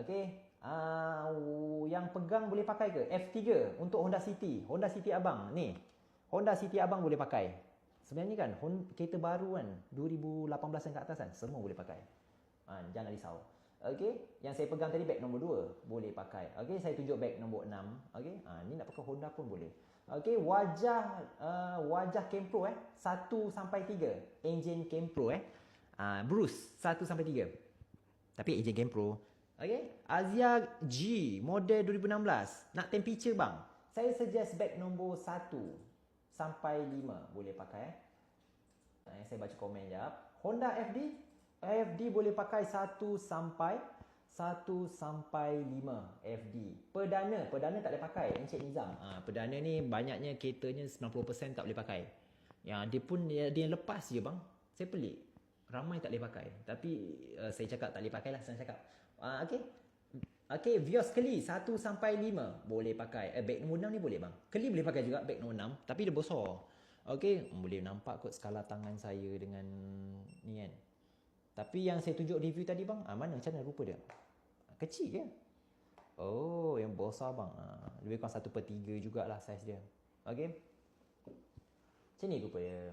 Okey. Yang pegang boleh pakai ke? F3 untuk Honda City. Honda City abang ni. Honda City abang boleh pakai. Sebenarnya kan kereta baru kan 2018 ke atas kan semua boleh pakai. Jangan risau. Okey, yang saya pegang tadi beg nombor 2 boleh pakai. Okey, saya tunjuk beg nombor 6. Okey, ni nak pakai Honda pun boleh. Okey, wajah Campro 1 sampai 3. Enjin Campro Bruce 1 sampai 3. Tapi enjin Campro. Okey, Azia G model 2016. Nak temperature bang. Saya suggest beg nombor 1 sampai 5 boleh pakai. Saya baca komen jap. Honda FD boleh pakai 1 sampai 5 FD. Perdana tak boleh pakai Encik Nizam. Perdana ni banyaknya keretanya 90% tak boleh pakai. Dia lepas je bang. Saya pelik. Ramai tak boleh pakai. Tapi saya cakap tak boleh pakai lah. Saya cakap. Okey, Vios Keli 1 sampai 5 boleh pakai. Beg nombor 6 ni boleh bang. Keli boleh pakai juga beg nombor 6 tapi dia besar. Okey, boleh nampak kot skala tangan saya dengan ni kan. Tapi yang saya tunjuk review tadi bang, mana macam mana rupa dia? Kecil ke? Oh, yang besar bang. Lebih kurang 1/3 jugalah saiz dia. Okey. Macam ni rupa dia.